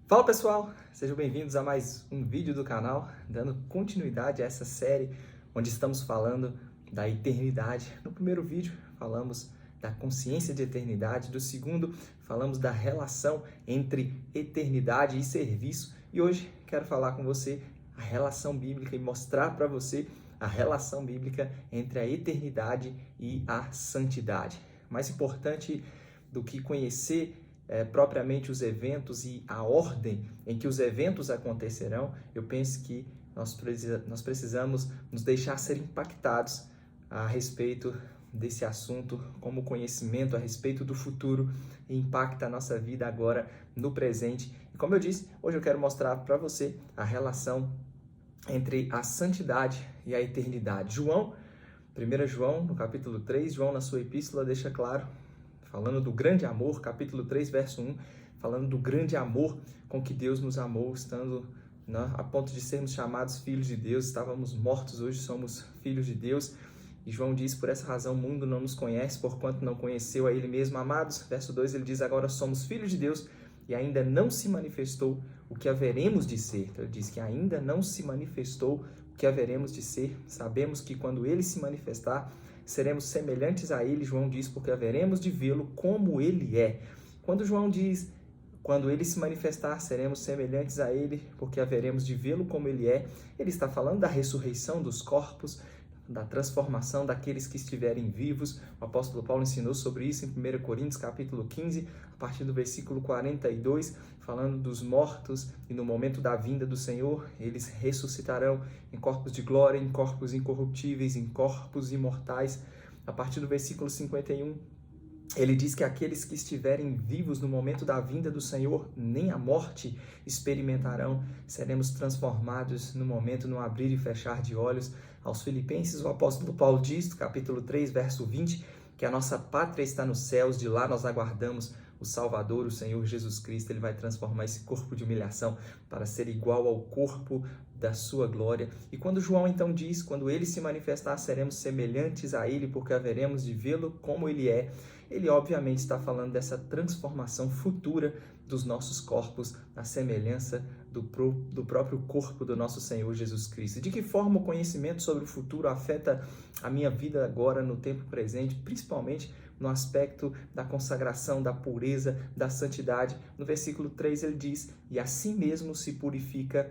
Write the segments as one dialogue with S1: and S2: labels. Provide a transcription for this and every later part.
S1: Fala pessoal, sejam bem-vindos a mais um vídeo do canal, dando continuidade a essa série onde estamos falando da eternidade. No primeiro vídeo falamos da consciência de eternidade, do segundo falamos da relação entre eternidade e serviço e hoje quero falar com você a relação bíblica e mostrar para você a relação bíblica entre a eternidade e a santidade. Mais importante do que conhecer propriamente os eventos e a ordem em que os eventos acontecerão, eu penso que nós precisamos nos deixar ser impactados a respeito desse assunto, como conhecimento a respeito do futuro impacta a nossa vida agora no presente. E como eu disse, hoje eu quero mostrar para você a relação entre a santidade e a eternidade. João, 1 João, no capítulo 3, João na sua epístola deixa claro, falando do grande amor, capítulo 3, verso 1, falando do grande amor com que Deus nos amou, estando a ponto de sermos chamados filhos de Deus, estávamos mortos, hoje somos filhos de Deus. E João diz, por essa razão o mundo não nos conhece, porquanto não conheceu a Ele mesmo, amados. Verso 2, ele diz, agora somos filhos de Deus e ainda não se manifestou o que haveremos de ser. Então ele diz que ainda não se manifestou o que haveremos de ser. Sabemos que quando Ele se manifestar, seremos semelhantes a Ele, João diz, porque haveremos de vê-lo como Ele é. Quando João diz, quando Ele se manifestar, seremos semelhantes a Ele, porque haveremos de vê-lo como Ele é, Ele está falando da ressurreição dos corpos, da transformação daqueles que estiverem vivos. O apóstolo Paulo ensinou sobre isso em 1 Coríntios, capítulo 15, a partir do versículo 42, falando dos mortos e no momento da vinda do Senhor, eles ressuscitarão em corpos de glória, em corpos incorruptíveis, em corpos imortais. A partir do versículo 51, ele diz que aqueles que estiverem vivos no momento da vinda do Senhor, nem a morte experimentarão, seremos transformados no momento, no abrir e fechar de olhos. Aos Filipenses, o apóstolo Paulo diz, capítulo 3, verso 20, que a nossa pátria está nos céus, de lá nós aguardamos o Salvador, o Senhor Jesus Cristo. Ele vai transformar esse corpo de humilhação para ser igual ao corpo da sua glória. E quando João então diz, quando Ele se manifestar, seremos semelhantes a Ele, porque haveremos de vê-lo como Ele é, ele obviamente está falando dessa transformação futura dos nossos corpos na semelhança do próprio corpo do nosso Senhor Jesus Cristo. De que forma o conhecimento sobre o futuro afeta a minha vida agora, no tempo presente, principalmente no aspecto da consagração, da pureza, da santidade. No versículo 3 ele diz, e assim mesmo se purifica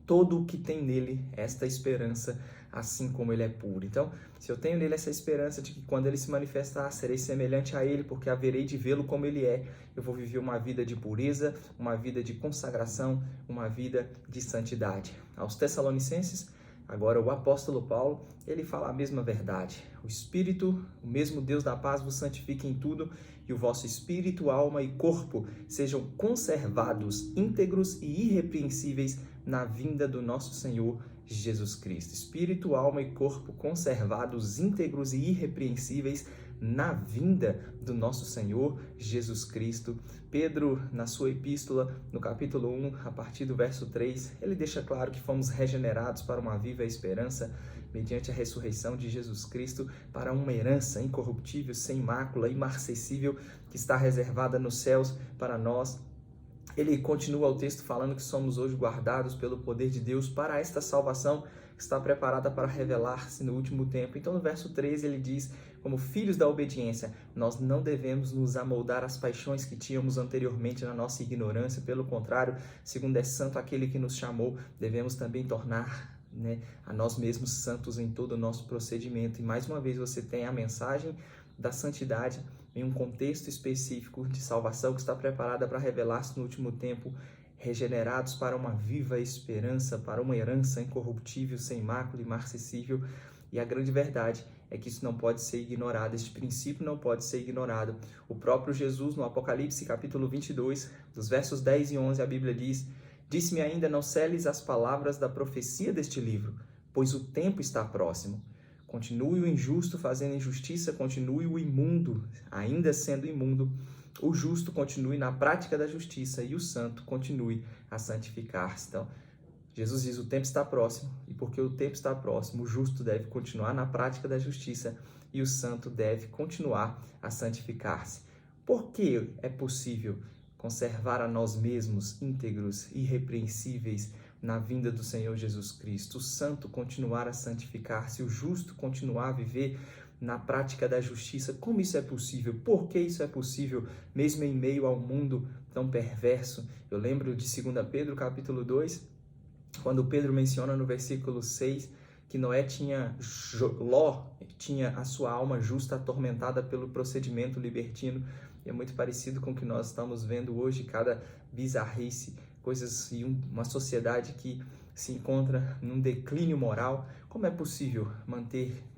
S1: todo o que tem nele esta esperança, assim como ele é puro. Então, se eu tenho nele essa esperança de que quando ele se manifestar, serei semelhante a ele, porque haverei de vê-lo como ele é, eu vou viver uma vida de pureza, uma vida de consagração, uma vida de santidade. Aos Tessalonicenses, agora o apóstolo Paulo, ele fala a mesma verdade. O Espírito, o mesmo Deus da paz vos santifique em tudo, e o vosso espírito, alma e corpo sejam conservados, íntegros e irrepreensíveis na vinda do nosso Senhor Jesus Cristo. Espírito, alma e corpo conservados, íntegros e irrepreensíveis na vinda do nosso Senhor Jesus Cristo. Pedro, na sua epístola, no capítulo 1, a partir do verso 3, ele deixa claro que fomos regenerados para uma viva esperança, mediante a ressurreição de Jesus Cristo, para uma herança incorruptível, sem mácula, imarcessível, que está reservada nos céus para nós. Ele continua o texto falando que somos hoje guardados pelo poder de Deus para esta salvação que está preparada para revelar-se no último tempo. Então, no verso 13, ele diz, como filhos da obediência, nós não devemos nos amoldar às paixões que tínhamos anteriormente na nossa ignorância. Pelo contrário, segundo é santo aquele que nos chamou, devemos também tornar a nós mesmos santos em todo o nosso procedimento. E mais uma vez você tem a mensagem da santidade em um contexto específico de salvação que está preparada para revelar-se no último tempo, regenerados para uma viva esperança, para uma herança incorruptível, sem mácula, imarcessível. E a grande verdade é que isso não pode ser ignorado, este princípio não pode ser ignorado. O próprio Jesus, no Apocalipse, capítulo 22, dos versos 10 e 11, a Bíblia diz, disse-me ainda, não seles as palavras da profecia deste livro, pois o tempo está próximo. Continue o injusto fazendo injustiça, continue o imundo ainda sendo imundo, o justo continue na prática da justiça e o santo continue a santificar-se. Então, Jesus diz, o tempo está próximo, e porque o tempo está próximo, o justo deve continuar na prática da justiça e o santo deve continuar a santificar-se. Por que é possível conservar a nós mesmos íntegros, irrepreensíveis na vinda do Senhor Jesus Cristo, o santo continuar a santificar-se, o justo continuar a viver na prática da justiça. Como isso é possível? Por que isso é possível, mesmo em meio ao mundo tão perverso? Eu lembro de 2 Pedro, capítulo 2, quando Pedro menciona no versículo 6 que Ló tinha a sua alma justa atormentada pelo procedimento libertino. E é muito parecido com o que nós estamos vendo hoje, cada bizarrice, coisas e uma sociedade que se encontra num declínio moral. Como é possível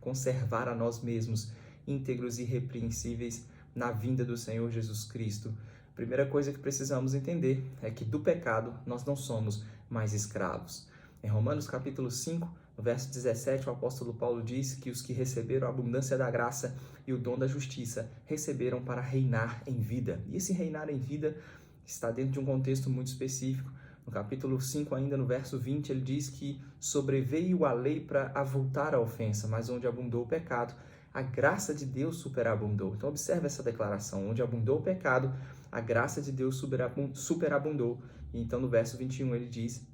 S1: conservar a nós mesmos íntegros e irrepreensíveis na vinda do Senhor Jesus Cristo? A primeira coisa que precisamos entender é que do pecado nós não somos mais escravos. Em Romanos capítulo 5, no verso 17, o apóstolo Paulo diz que os que receberam a abundância da graça e o dom da justiça receberam para reinar em vida. E esse reinar em vida está dentro de um contexto muito específico. No capítulo 5, ainda no verso 20, ele diz que sobreveio a lei para avultar a ofensa, mas onde abundou o pecado, a graça de Deus superabundou. Então observe essa declaração: onde abundou o pecado, a graça de Deus superabundou. E então no verso 21 ele diz: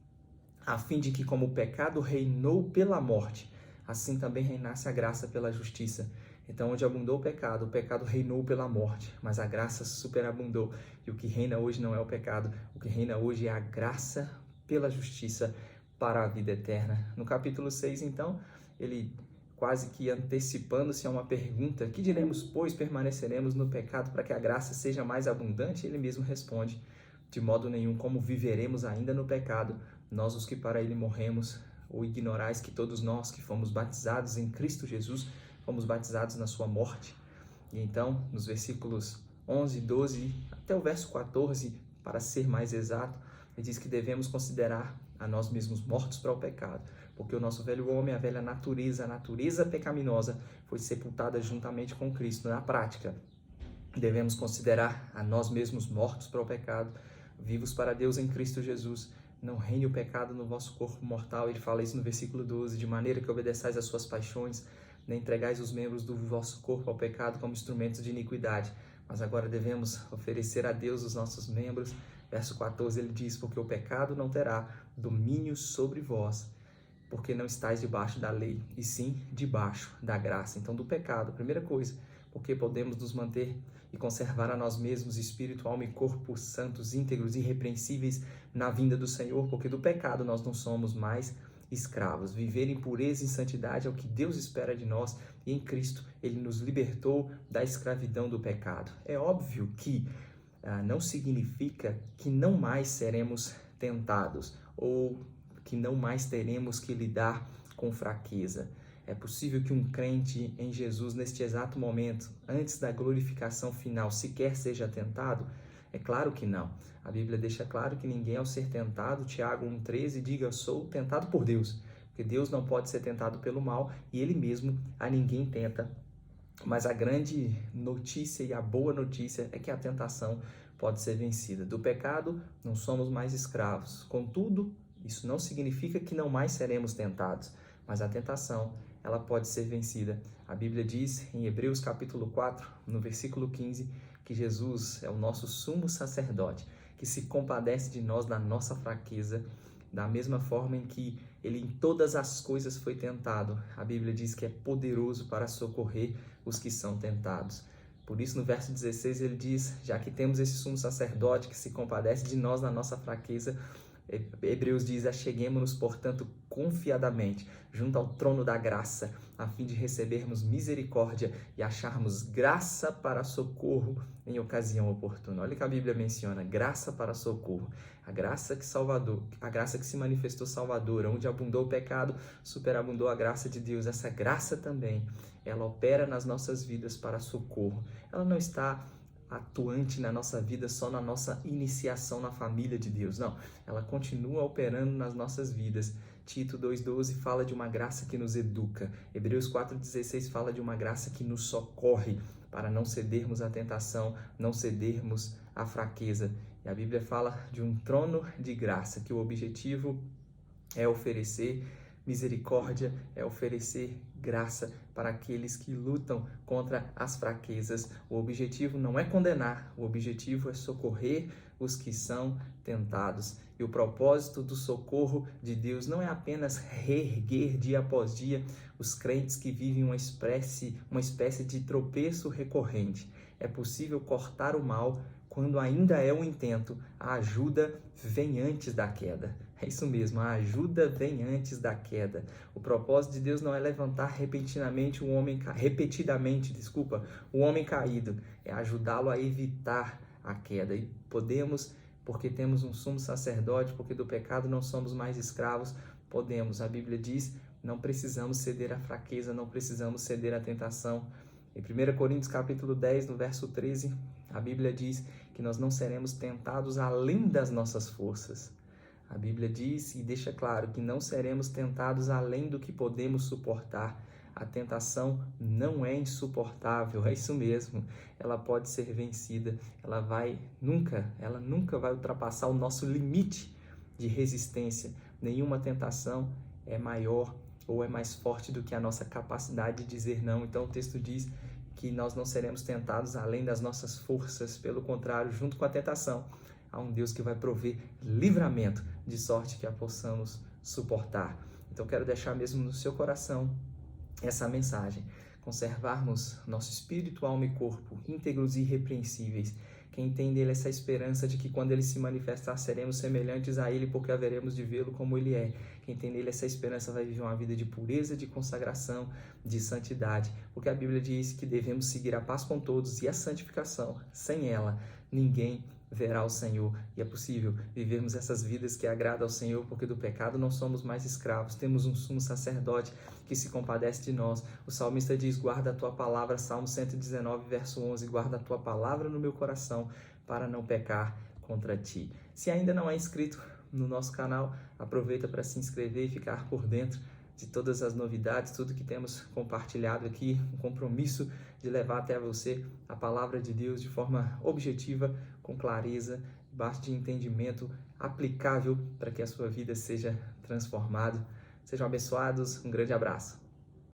S1: a fim de que como o pecado reinou pela morte, assim também reinasse a graça pela justiça. Então, onde abundou o pecado reinou pela morte, mas a graça superabundou. E o que reina hoje não é o pecado, o que reina hoje é a graça pela justiça para a vida eterna. No capítulo 6, então, ele quase que antecipando-se a uma pergunta: que diremos, pois, permaneceremos no pecado para que a graça seja mais abundante? Ele mesmo responde: de modo nenhum. Como viveremos ainda no pecado, nós os que para ele morremos? Ou ignorais que todos nós que fomos batizados em Cristo Jesus, fomos batizados na sua morte? E então, nos versículos 11, 12, até o verso 14, para ser mais exato, ele diz que devemos considerar a nós mesmos mortos para o pecado, porque o nosso velho homem, a velha natureza, a natureza pecaminosa, foi sepultada juntamente com Cristo. Na prática, devemos considerar a nós mesmos mortos para o pecado, vivos para Deus em Cristo Jesus. Não reine o pecado no vosso corpo mortal. Ele fala isso no versículo 12, de maneira que obedeçais às suas paixões, nem entregais os membros do vosso corpo ao pecado como instrumentos de iniquidade. Mas agora devemos oferecer a Deus os nossos membros. Verso 14 ele diz: porque o pecado não terá domínio sobre vós, porque não estáis debaixo da lei, e sim debaixo da graça. Então, do pecado, primeira coisa, porque podemos nos manter e conservar a nós mesmos, espírito, alma e corpo santos, íntegros e irrepreensíveis na vinda do Senhor, porque do pecado nós não somos mais escravos. Viver em pureza e santidade é o que Deus espera de nós, e em Cristo Ele nos libertou da escravidão do pecado. É óbvio que não significa que não mais seremos tentados ou que não mais teremos que lidar com fraqueza. É possível que um crente em Jesus, neste exato momento, antes da glorificação final, sequer seja tentado? É claro que não. A Bíblia deixa claro que ninguém, ao ser tentado, Tiago 1,13, diga: sou tentado por Deus. Porque Deus não pode ser tentado pelo mal e Ele mesmo a ninguém tenta. Mas a grande notícia e a boa notícia é que a tentação pode ser vencida. Do pecado não somos mais escravos. Contudo, isso não significa que não mais seremos tentados, mas a tentação, ela pode ser vencida. A Bíblia diz em Hebreus capítulo 4, no versículo 15, que Jesus é o nosso sumo sacerdote, que se compadece de nós na nossa fraqueza, da mesma forma em que ele em todas as coisas foi tentado. A Bíblia diz que é poderoso para socorrer os que são tentados. Por isso, no verso 16, ele diz: já que temos esse sumo sacerdote que se compadece de nós na nossa fraqueza, Hebreus diz: acheguemo-nos, portanto, confiadamente junto ao trono da graça, a fim de recebermos misericórdia e acharmos graça para socorro em ocasião oportuna. Olha que a Bíblia menciona: graça para socorro. A graça que se manifestou salvadora, onde abundou o pecado, superabundou a graça de Deus. Essa graça também, ela opera nas nossas vidas para socorro. Ela não está atuante na nossa vida só na nossa iniciação na família de Deus. Não, ela continua operando nas nossas vidas. Tito 2,12 fala de uma graça que nos educa. Hebreus 4,16 fala de uma graça que nos socorre para não cedermos à tentação, não cedermos à fraqueza. E a Bíblia fala de um trono de graça, que o objetivo é oferecer misericórdia, é oferecer graça para aqueles que lutam contra as fraquezas. O objetivo não é condenar, o objetivo é socorrer os que são tentados. E o propósito do socorro de Deus não é apenas reerguer dia após dia os crentes que vivem uma espécie de tropeço recorrente. É possível cortar o mal quando ainda é um intento. A ajuda vem antes da queda. É isso mesmo, a ajuda vem antes da queda. O propósito de Deus não é levantar repetidamente o homem caído, é ajudá-lo a evitar a queda. E podemos, porque temos um sumo sacerdote, porque do pecado não somos mais escravos, podemos. A Bíblia diz, não precisamos ceder à fraqueza, não precisamos ceder à tentação. Em 1 Coríntios capítulo 10, no verso 13, a Bíblia diz que nós não seremos tentados além das nossas forças. A Bíblia diz e deixa claro que não seremos tentados além do que podemos suportar. A tentação não é insuportável, é isso mesmo. Ela pode ser vencida, ela nunca vai ultrapassar o nosso limite de resistência. Nenhuma tentação é maior ou é mais forte do que a nossa capacidade de dizer não. Então o texto diz que nós não seremos tentados além das nossas forças. Pelo contrário, junto com a tentação, há um Deus que vai prover livramento, de sorte que a possamos suportar. Então quero deixar mesmo no seu coração essa mensagem. Conservarmos nosso espírito, alma e corpo íntegros e irrepreensíveis. Quem tem nele essa esperança de que quando ele se manifestar seremos semelhantes a ele, porque haveremos de vê-lo como ele é. Quem tem nele essa esperança vai viver uma vida de pureza, de consagração, de santidade. Porque a Bíblia diz que devemos seguir a paz com todos e a santificação. Sem ela, ninguém verá o Senhor. E é possível vivermos essas vidas que agradam ao Senhor, porque do pecado não somos mais escravos. Temos um sumo sacerdote que se compadece de nós. O salmista diz, guarda a tua palavra, Salmo 119, verso 11, guarda a tua palavra no meu coração para não pecar contra ti. Se ainda não é inscrito no nosso canal, aproveita para se inscrever e ficar por dentro de todas as novidades, tudo que temos compartilhado aqui, um compromisso de levar até você a palavra de Deus de forma objetiva, com clareza, debaixo de entendimento aplicável para que a sua vida seja transformada. Sejam abençoados, um grande abraço.